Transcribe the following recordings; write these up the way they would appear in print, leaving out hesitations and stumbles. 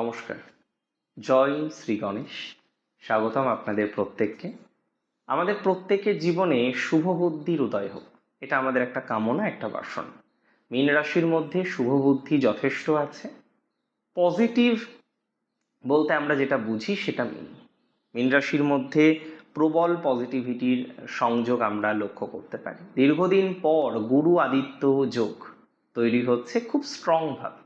নমস্কার। জয় শ্রী গণেশ। স্বাগতম আপনাদের প্রত্যেককে। আমাদের প্রত্যেকের জীবনে শুভ বুদ্ধির উদয় হোক, এটা আমাদের একটা কামনা, একটা বাসনা। মীন রাশির মধ্যে শুভ বুদ্ধি যথেষ্ট আছে। পজিটিভ বলতে আমরা যেটা বুঝি সেটা মীন রাশির মধ্যে প্রবল পজিটিভিটির সংযোগ আমরা লক্ষ্য করতে পারি। দীর্ঘদিন পর গুরু আদিত্য যোগ তৈরি হচ্ছে খুব স্ট্রংভাবে।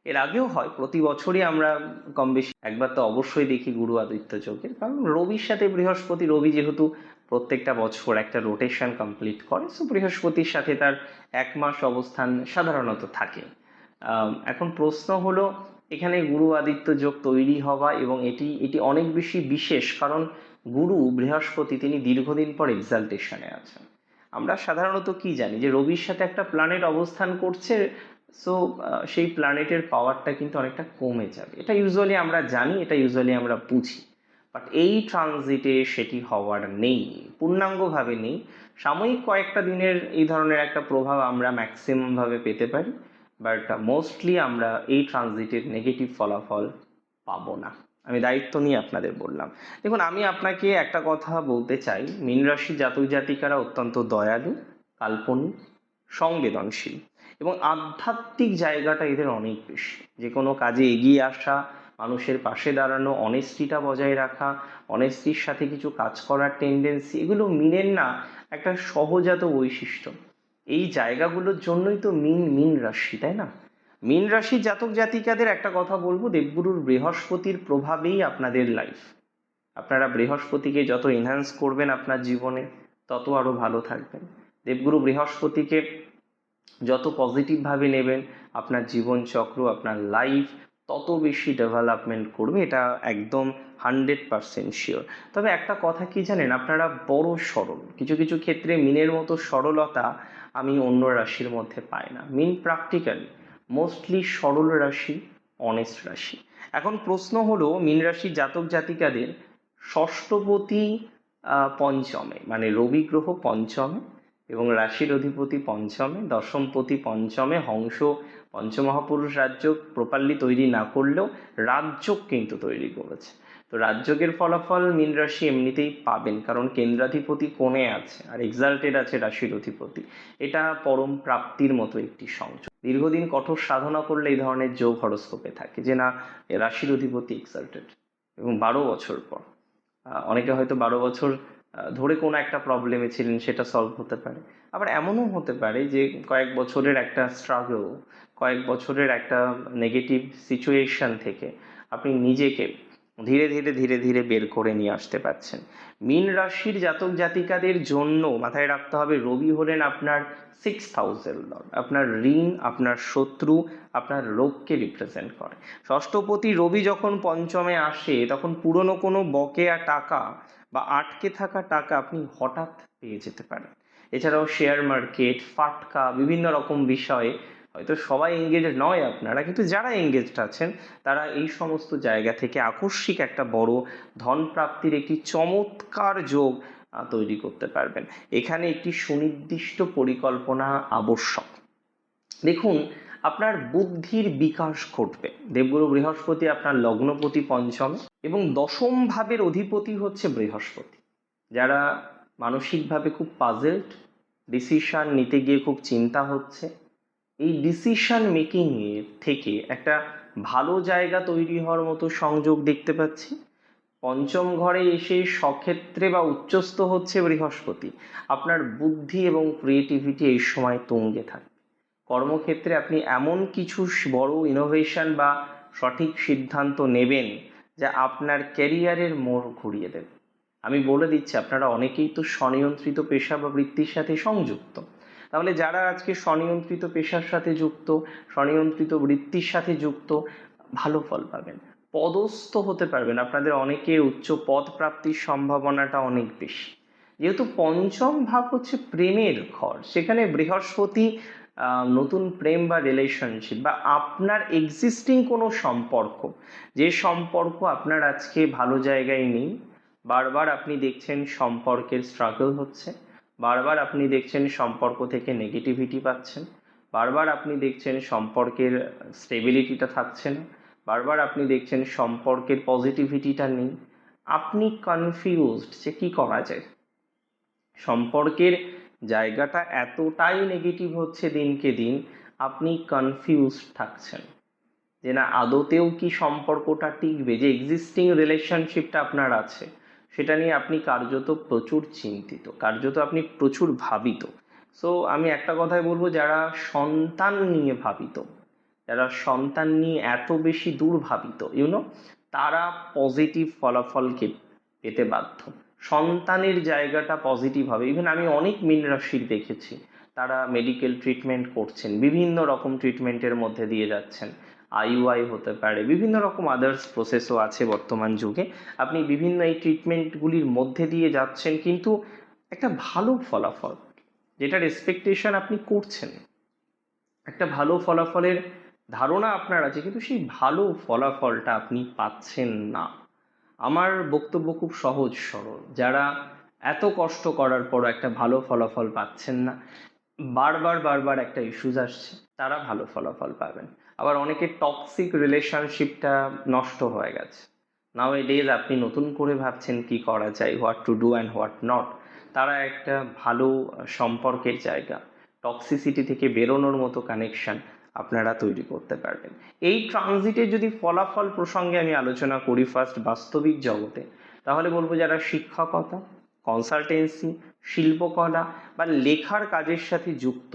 এর আগেও হয়, প্রতি বছরই আমরা কম বেশি একবার তো অবশ্যই দেখি গুরু আদিত্য যোগের, কারণ রবির সাথে বৃহস্পতি, রবি যেহেতু প্রত্যেকটা বছর একটা রোটেশন কমপ্লিট করে, সো বৃহস্পতির সাথে তার 1 মাস অবস্থান সাধারণত থাকে। এখন প্রশ্ন হলো, এখানে গুরু আদিত্য যোগ তৈরি হওয়া এবং এটি এটি অনেক বেশি বিশেষ, কারণ গুরু বৃহস্পতি তিনি দীর্ঘদিন পর এক্সালটেশনে আছেন। আমরা সাধারণত কি জানি যে রবির সাথে একটা প্ল্যানেট অবস্থান করছে, সো সেই প্ল্যানেটের পাওয়ারটা কিন্তু অনেকটা কমে যাবে, এটা ইউজুয়ালি আমরা জানি, এটা ইউজুয়ালি আমরা বুঝি। বাট এই ট্রানজিটে সেটি হওয়ার নেই, পূর্ণাঙ্গভাবে নেই। সাময়িক কয়েকটা দিনের এই ধরনের একটা প্রভাব আমরা ম্যাক্সিমামভাবে পেতে পারি, বাট মোস্টলি আমরা এই ট্রানজিটের নেগেটিভ ফলাফল পাবো না। আমি দায়িত্ব নিয়ে আপনাদের বললাম। দেখুন, আমি আপনাকে একটা কথা বলতে চাই, মীন রাশি জাতক জাতিকারা অত্যন্ত দয়ালু, কাল্পনিক, সংবেদনশীল এবং আধ্যাত্মিক জায়গাটা এদের অনেক বেশি। যে কোনো কাজে এগিয়ে আসা, মানুষের পাশে দাঁড়ানো, অনেস্টিটা বজায় রাখা, অনেস্টির সাথে কিছু কাজ করার টেন্ডেন্সি, এগুলো মীনের না একটা সহজাত বৈশিষ্ট্য। এই জায়গাগুলোর জন্যই তো মীন রাশি, তাই না? মীন রাশি জাতক জাতিকাদের একটা কথা বলবো, দেবগুরুর বৃহস্পতির প্রভাবেই আপনাদের লাইফ। আপনারা বৃহস্পতিকে যত এনহ্যান্স করবেন আপনার জীবনে, তত আরো ভালো থাকবেন। দেবগুরু বৃহস্পতিকে যত পজিটিভভাবে নেবেন, আপনার জীবনচক্র, আপনার লাইফ তত বেশি ডেভেলপমেন্ট করবে, এটা একদম 100% শিওর। তবে একটা কথা কি জানেন, আপনারা বড় সরল, কিছু কিছু ক্ষেত্রে মিনের মতো সরলতা আমি অন্য রাশির মধ্যে পাই না। মিন প্র্যাকটিক্যালি মোস্টলি সরল রাশি, অনেস্ট রাশি। এখন প্রশ্ন হলো, মীন রাশি জাতক জাতিকাদের ষষ্ঠপতি পঞ্চমে, মানে রবি গ্রহ পঞ্চমে এবং রাশির অধিপতি পঞ্চমে, দশমপতি পঞ্চমে, হংস পঞ্চমহাপুরুষ রাজযোগ প্রপারলি তৈরি না করলেও রাজযোগ কিন্তু তৈরি করেছে। তো রাজযোগের ফলাফল মীন রাশি এমনিতেই পাবেন, কারণ কেন্দ্রাধিপতি কোণে আছে আর এক্সাল্টেড আছে রাশির অধিপতি। এটা পরম প্রাপ্তির মতো একটি সংযোগ। দীর্ঘদিন কঠোর সাধনা করলে এই ধরনের যোগ হরস্কোপে থাকে যে না, রাশির অধিপতি এক্সাল্টেড এবং 12 বছর পর, অনেকে হয়তো 12 বছর ধরে কোনো একটা প্রবলেমে ছিলেন, সেটা সলভ হতে পারে। আবার এমনও হতে পারে যে কয়েক বছরের একটা স্ট্রাগল, কয়েক বছরের একটা নেগেটিভ সিচুয়েশন থেকে আপনি নিজেকে ধীরে ধীরে ধীরে ধীরে বের করে নিয়ে আসতে পারছেন। মীন রাশির জাতক জাতিকাদের জন্য মাথায় রাখতে হবে, রবি হলেন আপনার 6th হাউসের লর্ড, আপনার ঋণ, আপনার শত্রু, আপনার রোগকে রিপ্রেজেন্ট করে। ষষ্ঠপতি রবি যখন পঞ্চমে আসে, তখন পুরনো কোনো বকেয়া টাকা বা আটকে থাকা টাকা আপনি হঠাৎ পেয়ে যেতে পারেন। এছাড়াও শেয়ার মার্কেট, ফাটকা, বিভিন্ন রকম বিষয়ে হয়তো সবাই এঙ্গেজ নয় আপনারা, কিন্তু যারা এঙ্গেজড আছেন তারা এই সমস্ত জায়গা থেকে আকস্মিক একটা বড় ধন প্রাপ্তির একটি চমৎকার যোগ তৈরি করতে পারবেন। এখানে একটি সুনির্দিষ্ট পরিকল্পনা আবশ্যক। দেখুন, আপনার বুদ্ধির বিকাশ ঘটবে। দেবগুরু বৃহস্পতি আপনার লগ্নপতি পঞ্চমে এবং দশম ভাবের অধিপতি হচ্ছে বৃহস্পতি। যারা মানসিকভাবে খুব পাজেলড, ডিসিশন নিতে গিয়ে খুব চিন্তা হচ্ছে, এই ডিসিশন মেকিং এর থেকে একটা ভালো জায়গা তৈরি হওয়ার মতো সংযোগ দেখতে পাচ্ছি। পঞ্চম ঘরে এসে সক্ষেত্রে বা উচ্চস্থ হচ্ছে বৃহস্পতি। আপনার বুদ্ধি এবং ক্রিয়েটিভিটি এই সময় তুঙ্গে থাকে। কর্মক্ষেত্রে আপনি এমন কিছু বড় ইনোভেশন বা সঠিক সিদ্ধান্ত নেবেন যা আপনার ক্যারিয়ারের মোড় ঘুরিয়ে দেবে। আমি বলে দিচ্ছি, আপনারা অনেকেই তো স্বনিয়ন্ত্রিত পেশা বা বৃত্তির সাথে সংযুক্ত। তাহলে যারা আজকে স্বনিয়ন্ত্রিত পেশার সাথে যুক্ত, স্বনিয়ন্ত্রিত বৃত্তির সাথে যুক্ত, ভালো ফল পাবেন, পদস্থ হতে পারবেন। আপনাদের অনেকের উচ্চ পদ প্রাপ্তির সম্ভাবনাটা অনেক বেশি। যেহেতু পঞ্চম ভাব হচ্ছে প্রেমের ঘর, সেখানে বৃহস্পতি নতুন প্রেম বা রিলেশনশিপ বা আপনার এক্সিস্টিং কোনো সম্পর্ক, যে সম্পর্ক আপনার আজকে ভালো জায়গায় নেই, বারবার আপনি দেখছেন সম্পর্কের স্ট্রাগল হচ্ছে, বারবার আপনি দেখছেন সম্পর্ক থেকে নেগেটিভিটি পাচ্ছেন, বারবার আপনি দেখছেন সম্পর্কের স্টেবিলিটিটা থাকছে না, বারবার আপনি দেখছেন সম্পর্কের পজিটিভিটিটা নেই, আপনি কনফিউজড যে কি করা যায়। সম্পর্কের জায়গাটা এতটাই নেগেটিভ হচ্ছে দিনকে দিন, আপনি কনফিউজড থাকছেন যে না আদতেও কি সম্পর্কটা টিকবে, যে এক্সিস্টিং রিলেশনশিপটা আপনার আছে সেটা নিয়ে আপনি কার্যত প্রচুর চিন্তিত, কার্যত আপনি প্রচুর ভাবিত। সো আমি একটা কথাই বলবো, যারা সন্তান নিয়ে ভাবিত, যারা সন্তান নিয়ে এত বেশি দূর ভাবিত তারা পজিটিভ ফলাফলকে পেতে বাধ্য। সন্তানের জায়গাটা পজিটিভ হবে। ইভেন আমি অনেক মীন রাশির দেখেছি, তারা মেডিকেল ট্রিটমেন্ট করছেন, বিভিন্ন রকম ট্রিটমেন্টের মধ্যে দিয়ে যাচ্ছেন, আইইউআই হতে পারে, বিভিন্ন রকম আদার্স প্রসেসও আছে বর্তমান যুগে। আপনি বিভিন্ন এই ট্রিটমেন্টগুলির মধ্যে দিয়ে যাচ্ছেন, কিন্তু একটা ভালো ফলাফল যেটার এক্সপেকটেশন আপনি করছেন, একটা ভালো ফলাফলের ধারণা আপনার আছে, কিন্তু সেই ভালো ফলাফলটা আপনি পাচ্ছেন না। আমার বক্তব্য খুব সহজ সরল, যারা এত কষ্ট করার পর একটা ভালো ফলাফল পাচ্ছেন না, বারবার বারবার একটা ইস্যুজ আসছে, তারা ভালো ফলাফল পাবেন। আবার অনেকের টক্সিক রিলেশনশিপটা নষ্ট হয়ে গেছে, নাও এ ডেজ আপনি নতুন করে ভাবছেন কি করা যায়, what to do and what not. তারা একটা ভালো সম্পর্কের জায়গা, টক্সিসিটি থেকে বেরোনোর মতো কানেকশন আপনারা তৈরি করতে পারবেন। এই ট্রানজিটের যদি ফলাফল প্রসঙ্গে আমি আলোচনা করি ফার্স্ট বাস্তবিক জগতে, তাহলে বলবো যারা শিক্ষকতা, কনসালটেন্সি, শিল্পকলা বা লেখার কাজের সাথে যুক্ত,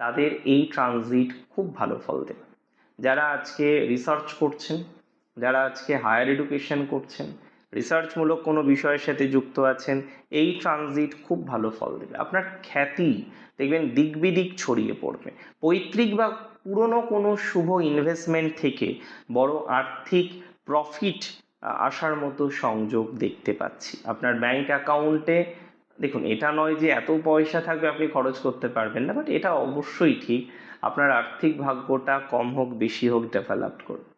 তাদের এই ট্রানজিট খুব ভালো ফল দেবে। যারা আজকে রিসার্চ করছেন, যারা আজকে হায়ার এডুকেশন করছেন, রিসার্চমূলক কোনো বিষয়ের সাথে যুক্ত আছেন, এই ট্রানজিট খুব ভালো ফল দেবে। আপনার খ্যাতি দেখবেন দিক বিদিক ছড়িয়ে পড়বে। পৈতৃক বা পুরনো কোনো শুভ ইনভেস্টমেন্ট থেকে বড় আর্থিক প্রফিট আসার মতো সংযোগ দেখতে পাচ্ছি। আপনার ব্যাংক অ্যাকাউন্টে দেখুন, এটা নয় যে এত পয়সা থাকবে আপনি খরচ করতে পারবেন না, বাট এটা অবশ্যই ঠিক আপনার আর্থিক ভাগ্যটা কম হোক বেশি হোক ডেভেলপ করবে।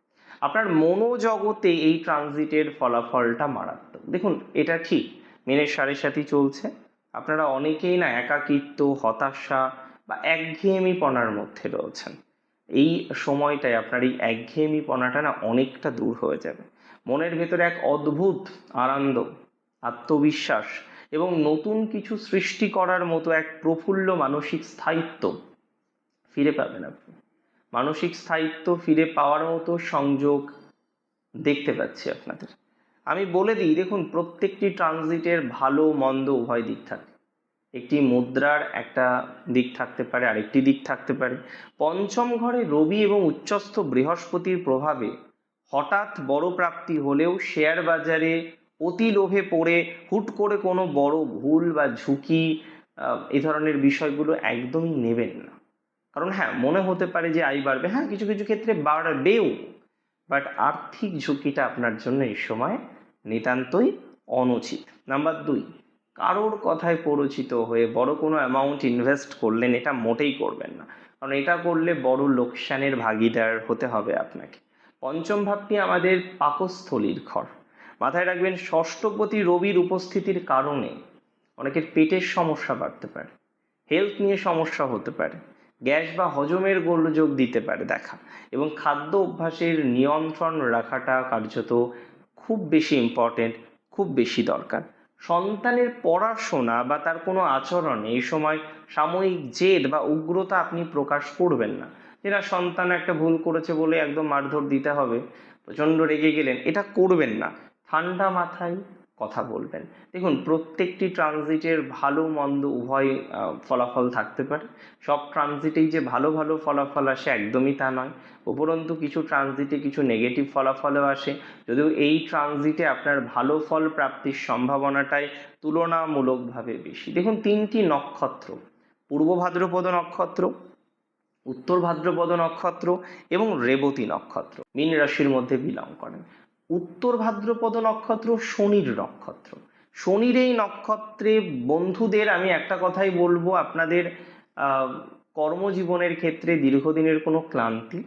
আপনার মনোজগতে এই ট্রানজিটের ফলাফলটা মারাত্মক। দেখুন, এটা ঠিক মিনের সাড়ে সাথী চলছে, আপনারা অনেকেই না একাকিত্ব, হতাশা বা একঘেয়েমিপনার মধ্যে রয়েছেন। এই সময়টায় আপনার এই একঘেয়েমিপনাটা না অনেকটা দূর হয়ে যাবে। মনের ভেতরে এক অদ্ভুত আনন্দ, আত্মবিশ্বাস এবং নতুন কিছু সৃষ্টি করার মতো এক প্রফুল্ল মানসিক স্থায়িত্ব ফিরে পাবেন আপনি। মানসিক স্থায়িত্ব ফিরে পাওয়ার মতো সংযোগ দেখতে পাচ্ছি আপনাদের। আমি বলে দিই, দেখুন প্রত্যেকটি ট্রানজিটের ভালো মন্দ উভয় দিক থাকে। একটি মুদ্রার একটা দিক থাকতে পারে, আরেকটি দিক থাকতে পারে। পঞ্চম ঘরে রবি এবং উচ্চস্থ বৃহস্পতির প্রভাবে হঠাৎ বড় প্রাপ্তি হলেও শেয়ার বাজারে অতি লোভে পড়ে হুট করে কোনো বড় ভুল বা ঝুঁকি এই ধরনের বিষয়গুলো একদমই নেবেন না। কারণ হ্যাঁ, মনে হতে পারে যে আয় বাড়বে, হ্যাঁ কিছু কিছু ক্ষেত্রে বাড়বেও, বাট আর্থিক ঝুঁকিটা আপনার জন্য এই সময় নিতান্তই অনুচিত। নাম্বার 2, কারোর কথায় প্ররোচিত হয়ে বড় কোনো অ্যামাউন্ট ইনভেস্ট করলেন, এটা মোটেই করবেন না, কারণ এটা করলে বড় লোকসানের ভাগিদার হতে হবে আপনাকে। পঞ্চম ভাবটি আমাদের পাকস্থলীর ঘর। মাথায় রাখবেন, ষষ্ঠপতি রবির উপস্থিতির কারণে অনেকের পেটের সমস্যা বাড়তে পারে, হেলথ নিয়ে সমস্যা হতে পারে, গ্যাস বা হজমের গোলযোগ দিতে পারে দেখা, এবং খাদ্য অভ্যাসের নিয়ন্ত্রণ রাখাটা কার্যত খুব বেশি ইম্পর্টেন্ট, খুব বেশি দরকার। সন্তানের পড়াশোনা বা তার কোনো আচরণে এই সময় সাময়িক জেদ বা উগ্রতা আপনি প্রকাশ করবেন না। যেটা সন্তান একটা ভুল করেছে বলে একদম মারধর দিতে হবে, প্রচণ্ড রেগে গেলেন, এটা করবেন না। ঠান্ডা মাথায় কথা বলবেন। দেখুন, প্রত্যেকটি ট্রানজিটের ভালো মন্দ উভয় ফলাফল থাকতে পারে। সব ট্রানজিটেই যে ভালো ভালো ফলাফল আসে একদমই তা নয়। উপরন্তু কিছু ট্রানজিটে কিছু নেগেটিভ ফলাফলও আসে, যদিও এই ট্রানজিটে আপনার ভালো ফল প্রাপ্তির সম্ভাবনাটাই তুলনামূলকভাবে বেশি। দেখুন, 3টি নক্ষত্র, পূর্ব ভাদ্রপদ নক্ষত্র, উত্তর ভাদ্রপদ নক্ষত্র এবং রেবতী নক্ষত্র মীন রাশির মধ্যে বিলং করেন। উত্তর ভাদ্রপদ নক্ষত্র শনির নক্ষত্র। শনির এই নক্ষত্রে বন্ধুদের আমি একটা কথাই বলবো, আপনাদের কর্মজীবনের ক্ষেত্রে দীর্ঘদিনের কোনো ক্লান্তি,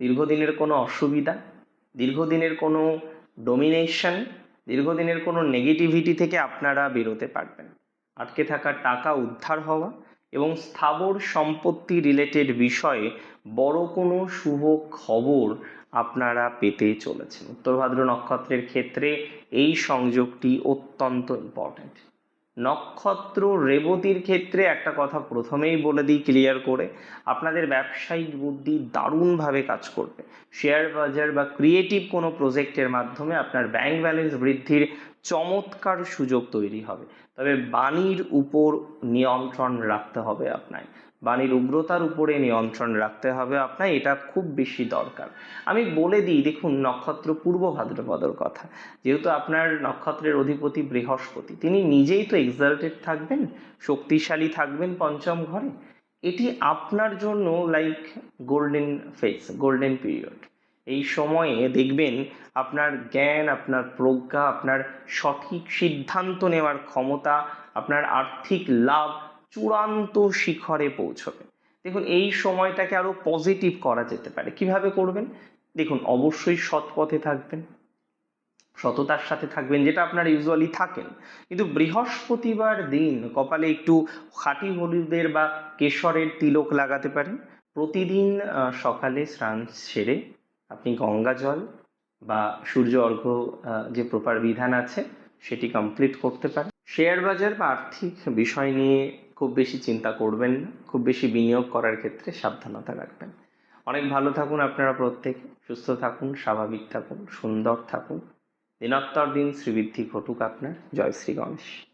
দীর্ঘদিনের কোনো অসুবিধা, দীর্ঘদিনের কোনো ডোমিনেশন, দীর্ঘদিনের কোনো নেগেটিভিটি থেকে আপনারা বেরোতে পারবেন। আটকে থাকা টাকা উদ্ধার হওয়া এবং স্থাবর সম্পত্তি রিলেটেড বিষয়ে বড় কোনো শুভ খবর আপনারা পেতে চলেছেন। উত্তর ভাদ্র নক্ষত্রের ক্ষেত্রে এই সংযোগটি অত্যন্ত ইম্পর্ট্যান্ট। নক্ষত্র রেবতীর ক্ষেত্রে একটা কথা প্রথমেই বলে দিই ক্লিয়ার করে, আপনাদের ব্যবসায়িক বুদ্ধি দারুণভাবে কাজ করবে। শেয়ার বাজার বা ক্রিয়েটিভ কোনো প্রজেক্টের মাধ্যমে আপনার ব্যাংক ব্যালেন্স বৃদ্ধির চমৎকার সুযোগ তৈরি হবে। তবে বাণীর উপর নিয়ন্ত্রণ রাখতে হবে আপনার, বাণীর উগ্রতার উপরে নিয়ন্ত্রণ রাখতে হবে আপনার, এটা খুব বেশি দরকার। আমি বলে দিই, দেখুন নক্ষত্র পূর্ব ভাদ্রপদর কথা, যেহেতু আপনার নক্ষত্রের অধিপতি বৃহস্পতি, তিনি নিজেই তো এক্সাল্টেড থাকবেন, শক্তিশালী থাকবেন পঞ্চম ঘরে। এটি আপনার জন্য like golden phase, golden period. এই সময়ে দেখবেন আপনার জ্ঞান, আপনার প্রজ্ঞা, আপনার সঠিক সিদ্ধান্ত নেওয়ার ক্ষমতা, আপনার আর্থিক লাভ চূড়ান্ত শিখরে পৌঁছবে। দেখুন এই সময়টাকে আরো পজিটিভ করা যেতে পারে। কিভাবে করবেন? দেখুন অবশ্যই সৎ পথে থাকবেন, সততার সাথে থাকবেন, যেটা আপনারা ইউজুয়ালি থাকেন। কিন্তু বৃহস্পতিবার দিন কপালে একটু খাঁটি হলুদের বা কেশরের তিলক লাগাতে পারেন। প্রতিদিন সকালে স্নান সেরে আপনি গঙ্গা জল বা সূর্য অর্ঘ্য যে প্রপার বিধান আছে সেটি কমপ্লিট করতে পারেন। শেয়ার বাজার বা আর্থিক বিষয় নিয়ে খুব বেশি চিন্তা করবেন না, খুব বেশি বিনিয়োগ করার ক্ষেত্রে সাবধানতা রাখবেন। অনেক ভালো থাকুন আপনারা প্রত্যেকে, সুস্থ থাকুন, স্বাভাবিক থাকুন, সুন্দর থাকুন। দিনোত্তর দিন শ্রীবৃদ্ধি ঘটুক আপনার। জয় শ্রী গণেশ।